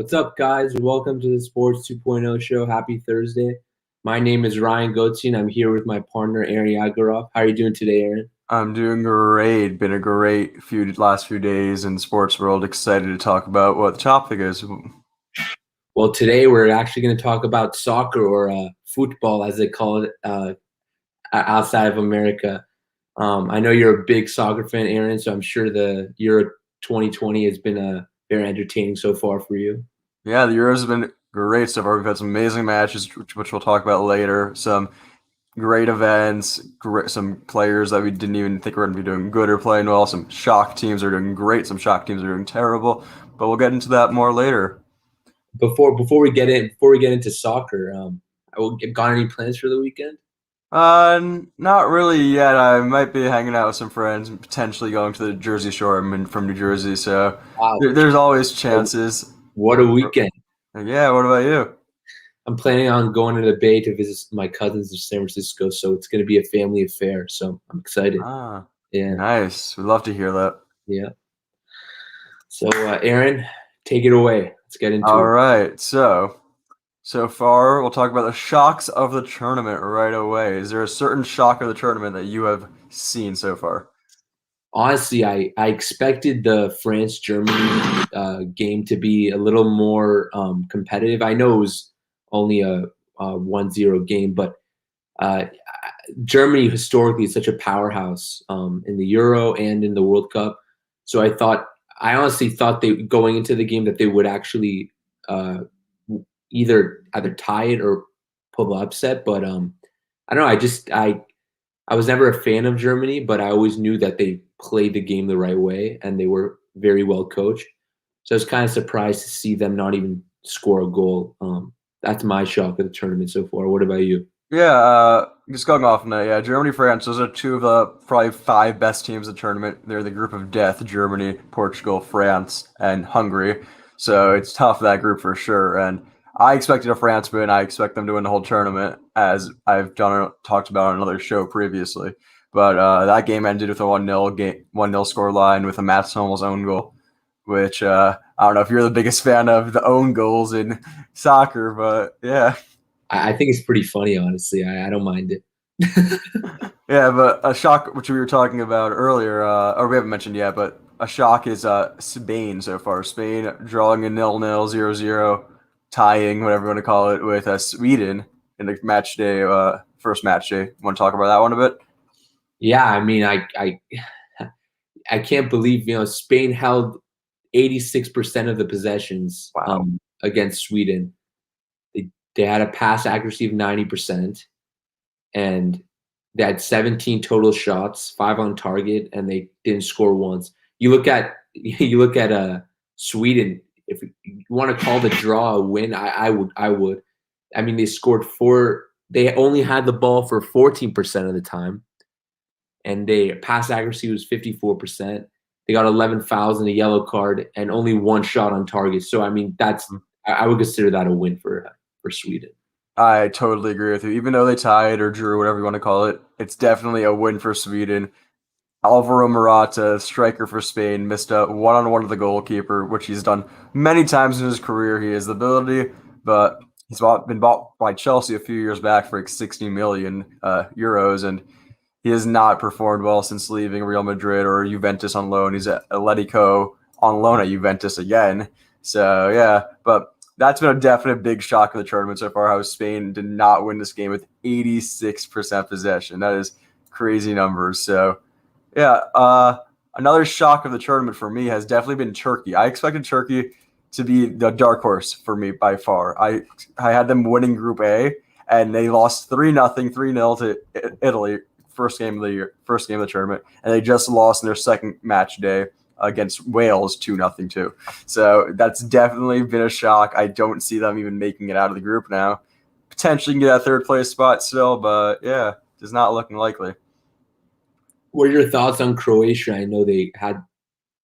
What's up, guys? Welcome to the Sports 2.0 show. Happy Thursday. My name is Ryan Ghodsian. I'm here with my partner, Aaron Yadgaroff. How are you doing today, Aaron? I'm doing great. Been a great last few days in the sports world. Excited to talk about what the topic is. Well, today we're actually going to talk about soccer or football, as they call it outside of America. I know you're a big soccer fan, Aaron, so I'm sure the Euro 2020 has been very entertaining so far for you. Yeah, the Euros have been great so far. We've had some amazing matches, which we'll talk about later. Some great events, some players that we didn't even think were going to be doing good or playing well. Some shock teams are doing great. Some shock teams are doing terrible. But we'll get into that more later. Before we get into soccer, got any plans for the weekend? Not really yet. I might be hanging out with some friends and potentially going to the Jersey Shore. I'm from New Jersey, so Wow, there's always chances. what a weekend! Yeah, what about you? I'm planning on going to the Bay to visit my cousins in San Francisco, so it's going to be a family affair. So I'm excited. Ah, Yeah, nice. We'd love to hear that. yeah. So Aaron, take it away. Let's get into All it. right. So far, we'll talk about the shocks of the tournament right away. Is there a certain shock of the tournament that you have seen so far? Honestly, I expected the France-Germany game to be a little more competitive. I know it was only a 1-0 game, but uh, Germany historically is such a powerhouse in the Euro and in the World Cup. So I honestly thought they going into the game that they would actually uh, either tie it or pull the upset. But I don't know. I was never a fan of Germany, but I always knew that they played the game the right way and they were very well coached. So I was kind of surprised to see them not even score a goal. That's my shock of the tournament so far. What about you? Yeah, just going off on that, yeah, Germany, France, those are two of the probably five best teams in the tournament. They're the group of death, Germany, Portugal, France, and Hungary. So it's tough, that group for sure. And I expected a France win. I expect them to win the whole tournament, as I've talked about on another show previously. But that game ended with a 1-0 score line with a Mats Hummels own goal, which I don't know if you're the biggest fan of the own goals in soccer, but yeah. I think it's pretty funny, honestly. I don't mind it. Yeah, but a shock, which we were talking about earlier, or we haven't mentioned yet, but a shock is Spain so far. Spain drawing a 0-0, 0-0, tying, whatever you want to call it, with Sweden in the match day, first match day. Want to talk about that one a bit? Yeah, I mean, I can't believe Spain held 86% of the possessions Wow. against Sweden. They had a pass accuracy of 90%, and they had 17 total shots, 5 on target, and they didn't score once. You look at Sweden. If you want to call the draw a win, I would. I mean, they scored 4. They only had the ball for 14% of the time, and their pass accuracy was 54%. They got 11 fouls and a yellow card, and only 1 shot on target. So I mean, I would consider that a win for Sweden. I totally agree with you. Even though they tied or drew, whatever you want to call it, it's definitely a win for Sweden. Alvaro Morata, striker for Spain, missed a one-on-one with the goalkeeper, which he's done many times in his career. He has the ability, but he's been bought by Chelsea a few years back for like 60 million euros, and he has not performed well since leaving Real Madrid or Juventus on loan. He's at Atletico on loan at Juventus again. So, yeah, but that's been a definite big shock of the tournament so far, how Spain did not win this game with 86% possession. That is crazy numbers. So, yeah, another shock of the tournament for me has definitely been Turkey. I expected Turkey to be the dark horse for me by far. I had them winning Group A, and they lost 3-0, 3-0 to Italy, first game of the tournament, and they just lost in their second match day against Wales 2-0 too. So that's definitely been a shock. I don't see them even making it out of the group now. Potentially can get that third place spot still, but yeah, it's not looking likely. What are your thoughts on Croatia? I know they had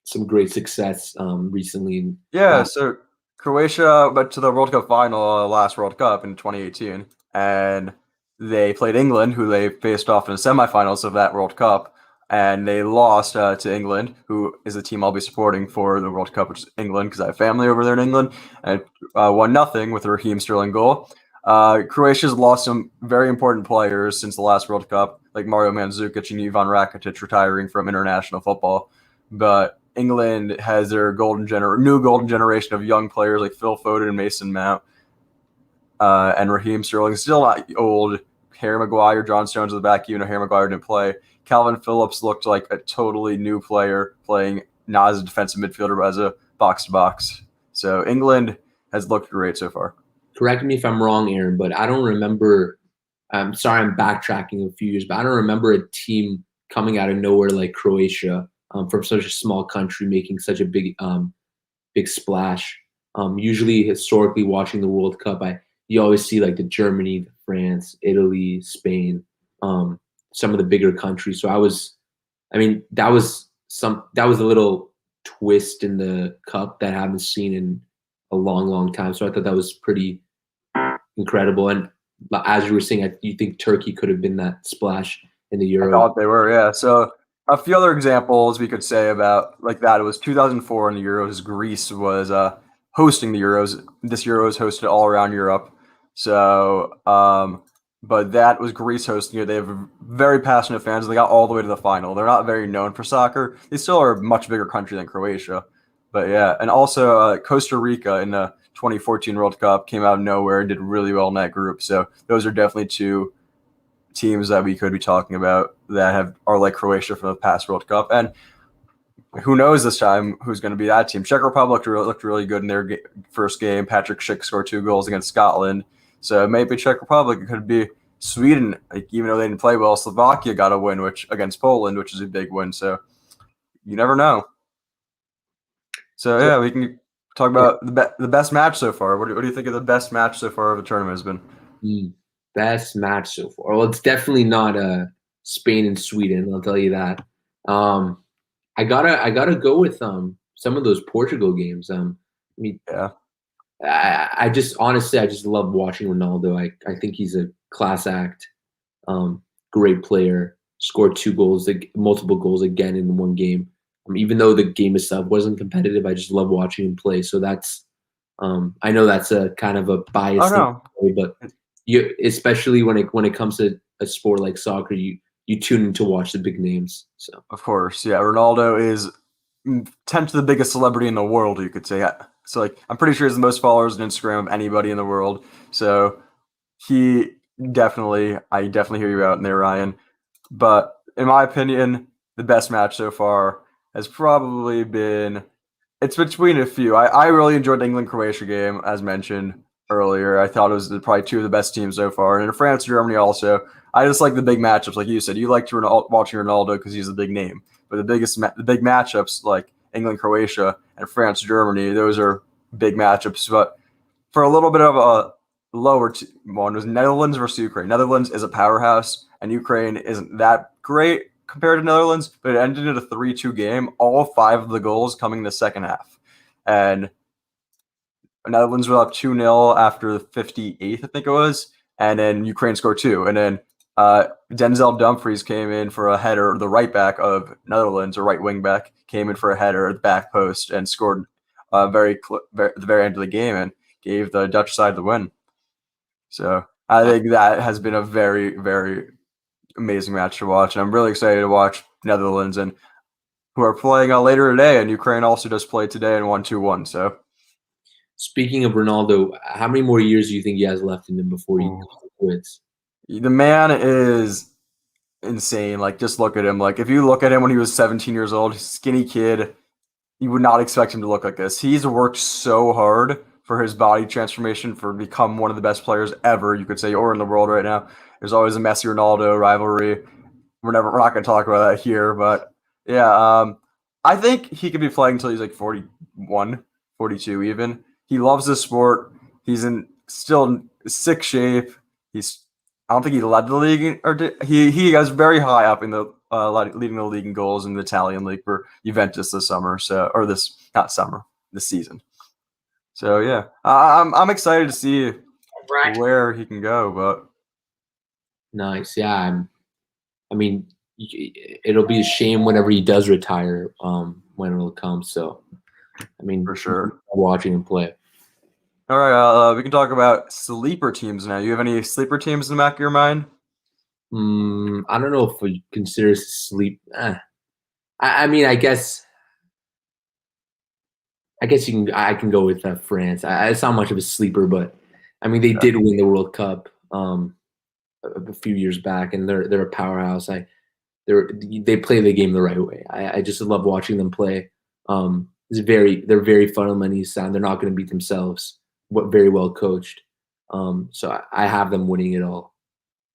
some great success recently. Yeah, so Croatia went to the World Cup final last World Cup in 2018, and they played England, who they faced off in the semifinals of that World Cup. and they lost to England, who is the team I'll be supporting for the World Cup, which is England, because I have family over there in England, and 1-0 with a Raheem Sterling goal. Croatia's lost some very important players since the last World Cup, like Mario Mandzukic and Ivan Rakitic retiring from international football. But England has their new golden generation of young players like Phil Foden and Mason Mount, and Raheem Sterling, still not old. Harry Maguire, John Stones at the back, even though Harry Maguire didn't play. Calvin Phillips looked like a totally new player playing not as a defensive midfielder, but as a box-to-box. So England has looked great so far. Correct me if I'm wrong, Aaron, but I don't remember. I'm sorry, I'm backtracking a few years, but I don't remember a team coming out of nowhere like Croatia, from such a small country, making such a big splash. Usually, historically, watching the World Cup, you always see like the Germany, France, Italy, Spain, some of the bigger countries. So that was a little twist in the cup that I haven't seen in a long, long time. So I thought that was pretty incredible. And as you were saying, you think Turkey could have been that splash in the I Euro? thought they were, yeah. So a few other examples we could say about like that. It was 2004 in the Euros. Greece was hosting the Euros. This Euro is hosted all around Europe. So, but that was Greece hosting it. They have very passionate fans. They got all the way to the final. They're not very known for soccer. They still are a much bigger country than Croatia. But yeah, and also Costa Rica in the 2014 World Cup came out of nowhere and did really well in that group. So those are definitely two teams that we could be talking about that are like Croatia from the past World Cup. And who knows this time who's going to be that team. Czech Republic looked really good in their first game. Patrick Schick scored 2 goals against Scotland. So maybe Czech Republic. It could be Sweden, like, even though they didn't play well. Slovakia got a win against Poland, which is a big win. So you never know. So yeah, we can talk about the best match so far. What do you think of the best match so far of the tournament has been? Best match so far. Well, it's definitely not Spain and Sweden. I'll tell you that. I gotta go with some of those Portugal games. Yeah. I just honestly I just love watching Ronaldo. I think he's a class act. Great player. Scored 2 goals, multiple goals again in one game. Even though the game itself wasn't competitive, I just love watching him play. So that's I know that's a kind of a biased thing to say, but especially when it comes to a sport like soccer, you tune in to watch the big names. So of course, yeah, Ronaldo is 10th to the biggest celebrity in the world, you could say. So like, I'm pretty sure he has the most followers on Instagram of anybody in the world. So I definitely hear you out in there, Ryan. But in my opinion, the best match so far has probably been. It's between a few. I really enjoyed the England-Croatia game, as mentioned earlier. I thought it was probably 2 of the best teams so far. And in France-Germany also. I just like the big matchups. Like you said, you like watching Ronaldo because he's a big name. But the big matchups like England-Croatia and France-Germany, those are big matchups. But for a little bit of a lower one was Netherlands versus Ukraine. Netherlands is a powerhouse, and Ukraine isn't that great compared to Netherlands, but it ended in a 3-2 game, all 5 of the goals coming in the second half. And Netherlands were up 2-0 after the 58th, I think it was, and then Ukraine scored 2. And then Denzel Dumfries came in for a header. The right back of Netherlands, or right wing back, came in for a header at the back post and scored at the very end of the game and gave the Dutch side the win. So I think that has been a very, very amazing match to watch. And I'm really excited to watch Netherlands, and who are playing later today. And Ukraine also does play today and won 2-1. So speaking of Ronaldo, how many more years do you think he has left in him before he quits? The man is insane. Like, just look at him. Like, if you look at him when he was 17 years old, skinny kid, you would not expect him to look like this. He's worked so hard for his body transformation for become one of the best players ever, you could say, or in the world right now. There's always a Messi Ronaldo rivalry. We're not going to talk about that here, but yeah, I think he could be playing until he's like 41, 42 even. He loves this sport. He's still in sick shape. I don't think he led the league, he was very high up in the leading the league in goals in the Italian league for Juventus this summer. This season. So yeah, I'm excited to see where he can go. But nice, yeah. I mean, it'll be a shame whenever he does retire. When it'll come. So I mean, For sure. watching him play. All right, we can talk about sleeper teams now. You have any sleeper teams in the back of your mind? I don't know if we consider sleep. I mean, I guess you can. I can go with France. It's not much of a sleeper, but I mean, they Yeah. did win the World Cup a few years back, and they're a powerhouse. They play the game the right way. I just love watching them play. They're very fundamentally sound. They're not going to beat themselves. Very well coached. So I have them winning it all.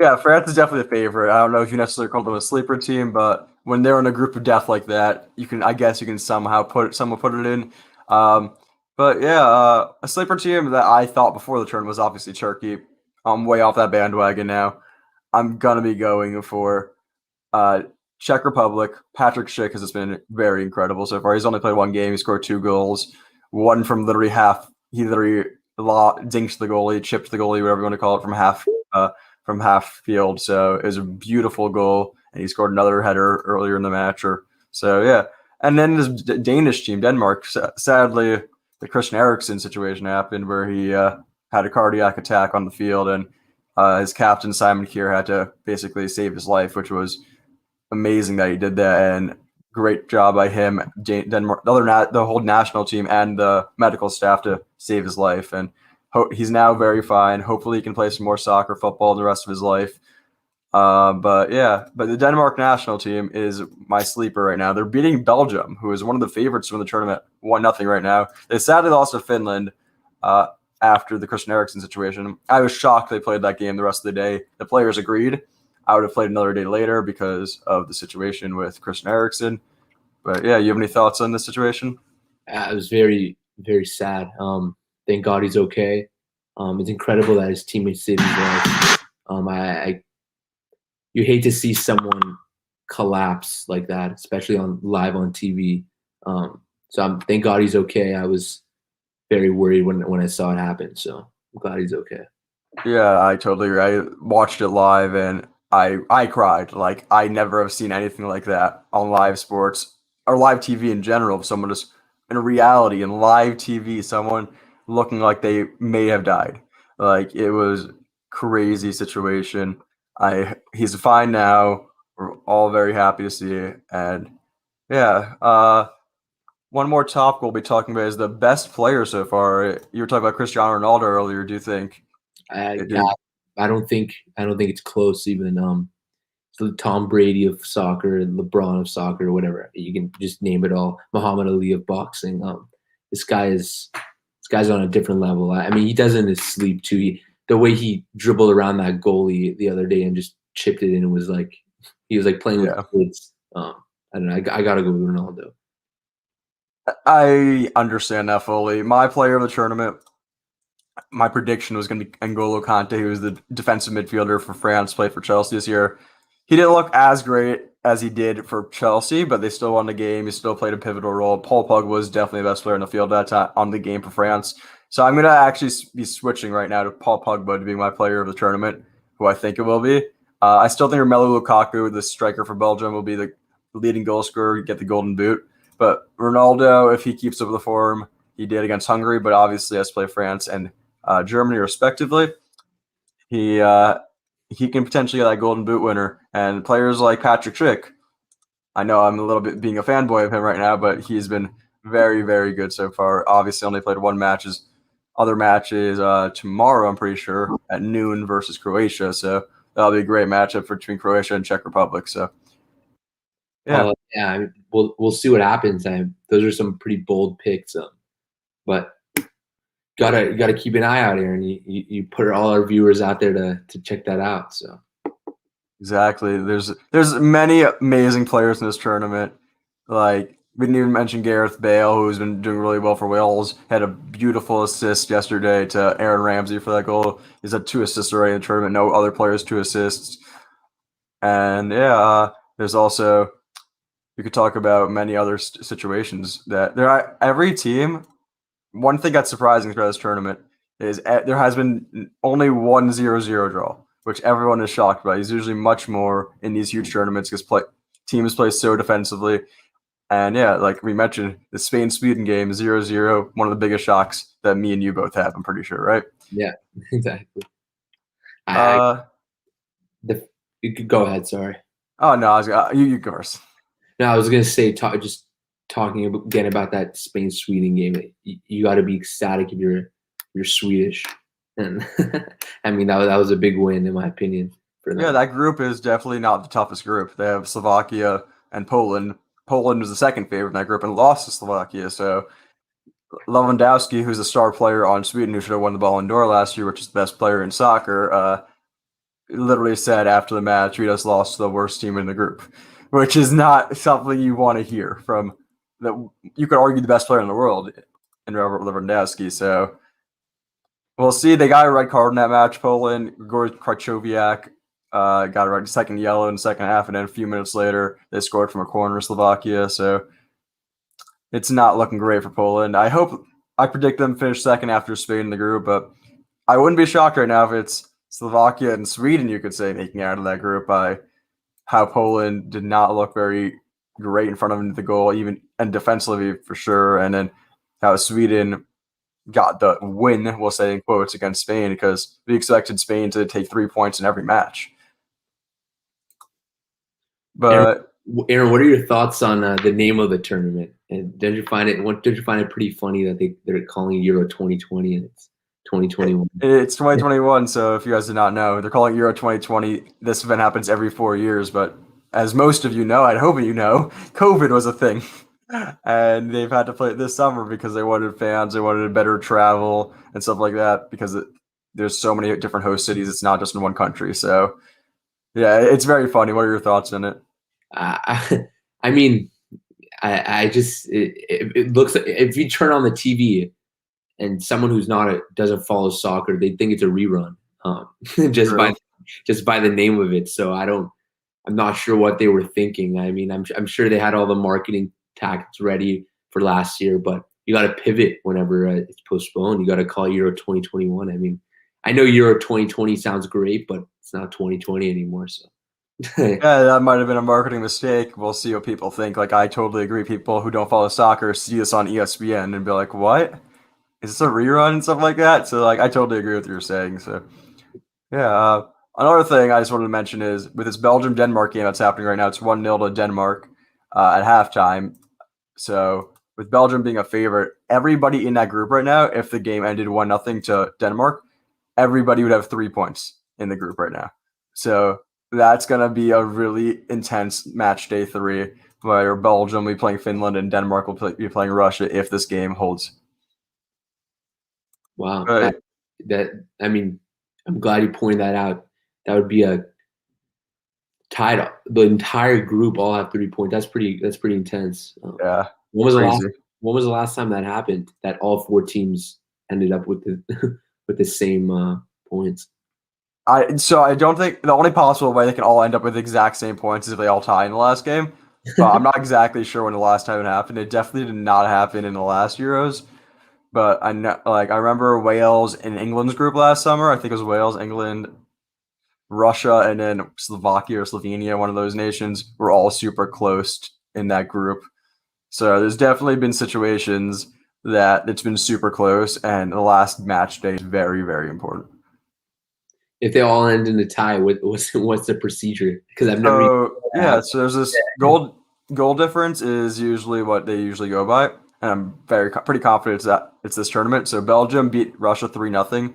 Yeah, France is definitely a favorite. I don't know if you necessarily call them a sleeper team, but when they're in a group of death like that, I guess you can somehow put it in. Um, but yeah, a sleeper team that I thought before the turn was obviously Turkey. I'm way off that bandwagon now. I'm gonna be going for uh, Czech Republic. Patrick Schick has been very incredible so far. He's only played one game. He scored 2 goals, one from literally half. He literally dinked the goalie, chipped the goalie, whatever you want to call it, from half field. So it was a beautiful goal, and he scored another header earlier in the match. So yeah, and then this Danish team, Denmark. Sadly, the Christian Eriksen situation happened where he had a cardiac attack on the field, and his captain Simon Kjær had to basically save his life, which was amazing that he did that, and great job by him, Denmark, the whole national team, and the medical staff to save his life. And he's now very fine. Hopefully, he can play some more soccer, football the rest of his life. But the Denmark national team is my sleeper right now. They're beating Belgium, who is one of the favorites to win the tournament, 1-0 right now. They sadly lost to Finland after the Christian Eriksen situation. I was shocked they played that game the rest of the day. The players agreed. I would have played another day later because of the situation with Christian Eriksen. But yeah, you have any thoughts on this situation? It was very, very sad. Thank God he's okay. It's incredible that his teammates saved his life. You hate to see someone collapse like that, especially live on TV. Thank God he's okay. I was very worried when I saw it happen. So I'm glad he's okay. Yeah, I totally agree. I watched it live and I cried. Like I never have seen anything like that on live sports or live TV in general. Someone just in reality in live TV, someone looking like they may have died. Like it was crazy situation. He's fine now. We're all very happy to see it. And yeah, one more topic we'll be talking about is the best player so far. You were talking about Cristiano Ronaldo earlier. Do you think I, it I is? I don't think it's close. Even the Tom Brady of soccer, LeBron of soccer, or whatever you can just name it all. Muhammad Ali of boxing. This guy's on a different level. I mean, he does it in his sleep too. The way he dribbled around that goalie the other day and just chipped it in, it was like he was like playing with Yeah. kids. I don't know. I gotta go with Ronaldo. I understand that fully. My player of the tournament, my prediction was going to be N'Golo Kante, who was the defensive midfielder for France, played for Chelsea this year. He didn't look as great as he did for Chelsea, but they still won the game. He still played a pivotal role. Paul Pogba was definitely the best player in the field that time on the game for France. So I'm going to actually be switching right now to Paul Pogba to be my player of the tournament, who I think it will be. I still think Romelu Lukaku, the striker for Belgium, will be the leading goal scorer, get the golden boot. But Ronaldo, if he keeps up the form he did against Hungary, but obviously has to play France and Germany respectively, he can potentially get that golden boot winner. And players like Patrick Schick, I know I'm a little bit being a fanboy of him right now, but he's been very, very good so far. Obviously, only played one matches. Other matches tomorrow, I'm pretty sure, at noon versus Croatia. So that'll be a great matchup between Croatia and Czech Republic. So yeah, Yeah, I mean, we'll see what happens. Those are some pretty bold picks, but gotta keep an eye out, Aaron. You put all our viewers out there to check that out. So exactly. There's many amazing players in this tournament. Like we didn't even mention Gareth Bale, who's been doing really well for Wales. Had a beautiful assist yesterday to Aaron Ramsey for that goal. He's had 2 assists already in the tournament. No other players 2 assists. And yeah, there's also you could talk about many other situations that there are. Every team. One thing that's surprising throughout this tournament is there has been only 1-0-0 draw. which everyone is shocked by. He's usually much more in these huge tournaments because teams play so defensively. And yeah, like we mentioned, the Spain-Sweden game, 0-0, one of the biggest shocks that me and you both have, I'm pretty sure, right? Yeah, exactly. Uh, You could go ahead. Sorry. oh no, you go first. No, I was gonna say, just talking again about that Spain-Sweden game. You got to be ecstatic if you're Swedish, and I mean that was a big win in my opinion for them. Yeah, that group is definitely not the toughest group. They have Slovakia and Poland. Poland was the second favorite in that group and lost to Slovakia. So Lewandowski, who's a star player on Sweden, who should have won the Ballon d'Or last year, which is the best player in soccer, literally said after the match, we just lost to the worst team in the group, which is not something you want to hear from that. You could argue the best player in the world in Robert Lewandowski. So we'll see. They got a red card in that match. Poland, Igor Krychowiak got a red second yellow in the second half, and then a few minutes later, they scored from a corner, Slovakia. So it's not looking great for Poland. I predict them finish second after Spain in the group, but I wouldn't be shocked right now if it's Slovakia and Sweden, you could say, making out of that group by how Poland did not look very great in front of the goal, even and defensively for sure, and then how Sweden got the win, we'll say in quotes, against Spain because we expected Spain to take 3 points in every match. But Aaron, what are your thoughts on the name of the tournament? And did you find it pretty funny that they're calling it Euro 2020 and it's 2021? It's 2021, so if you guys did not know, they're calling it Euro 2020. This event happens every 4 years, but as most of you know, I'd hope you know, COVID was a thing. And they've had to play it this summer because they wanted fans, they wanted better travel and stuff like that because there's so many different host cities. It's not just in one country. So, yeah, it's very funny. What are your thoughts on it? I mean, it looks like if you turn on the TV and someone who's doesn't follow soccer, they think it's a rerun just by the name of it. So I'm not sure what they were thinking. I mean, I'm sure they had all the marketing tactics ready for last year, but you got to pivot whenever it's postponed. You got to call Euro 2021. I mean, I know Euro 2020 sounds great, but it's not 2020 anymore. So yeah, that might have been a marketing mistake. We'll see what people think. Like, I totally agree. People who don't follow soccer see this on ESPN and be like, "What? Is this a rerun?" and stuff like that. So, like, I totally agree with what you're saying. So, yeah. Another thing I just wanted to mention is with this Belgium-Denmark game that's happening right now, it's 1-0 to Denmark at halftime. So with Belgium being a favorite, everybody in that group right now, if the game ended 1-0 to Denmark, everybody would have 3 points in the group right now. So that's going to be a really intense match day 3 where Belgium will be playing Finland and Denmark will be playing Russia if this game holds. Wow. I mean, I'm glad you pointed that out. That would be a tied up. The entire group all have 3 points. That's pretty intense. Yeah. When was the last time that happened? That all 4 teams ended up with the with the same points. So I don't think the only possible way they can all end up with the exact same points is if they all tie in the last game. But I'm not exactly sure when the last time it happened. It definitely did not happen in the last Euros. But I know, I remember Wales and England's group last summer. I think it was Wales, England, Russia, and then Slovakia or Slovenia, one of those nations, were all super close in that group. So there's definitely been situations that it's been super close, and the last match day is very, very important. If they all end in a tie, what's the procedure? Because I've never. So there's this goal difference is usually what they usually go by, and I'm pretty confident it's this tournament. So Belgium beat Russia 3-0,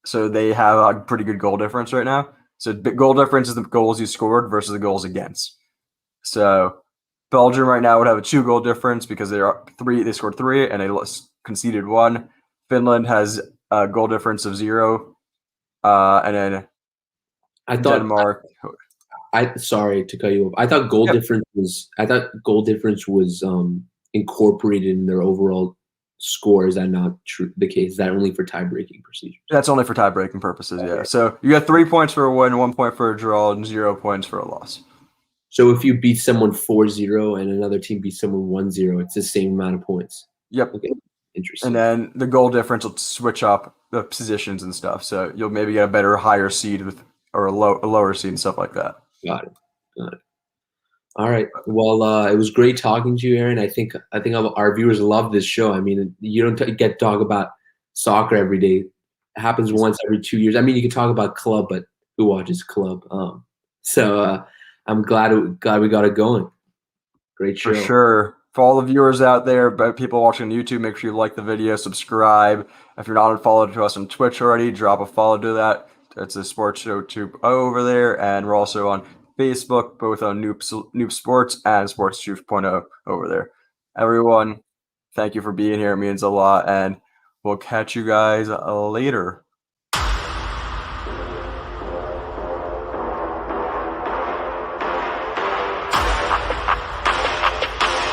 so they have a pretty good goal difference right now. So goal difference is the goals you scored versus the goals against. So Belgium right now would have a 2-goal difference because they scored 3 and they conceded 1. Finland has a goal difference of 0. And then Denmark. Sorry to cut you off. I thought goal difference was incorporated in their overall score. Is that not true? The case? Is that only for tie-breaking procedures? That's only for tie-breaking purposes. Yeah. So you get 3 points for a win, 1 point for a draw, and 0 points for a loss. So if you beat someone 4-0 and another team beats someone 1-0, it's the same amount of points. Yep. Okay. Interesting. And then the goal difference will switch up the positions and stuff. So you'll maybe get a better, higher seed with or a lower seed and stuff like that. Got it. Got it. All right. Well, it was great talking to you, Aaron. I think our viewers love this show. I mean, you don't get to talk about soccer every day. It happens once every 2 years. I mean, you can talk about club, but who watches club? So I'm glad we got it going. Great For show. sure. For all the viewers out there, but people watching on YouTube, make sure you like the video, subscribe. If you're not followed to us on Twitch already, drop a follow to that. It's a sports show 2.0 over there, and we're also on Facebook, both on Noob Sports and Sports 2.0 over there. Everyone, thank you for being here. It means a lot, and we'll catch you guys later.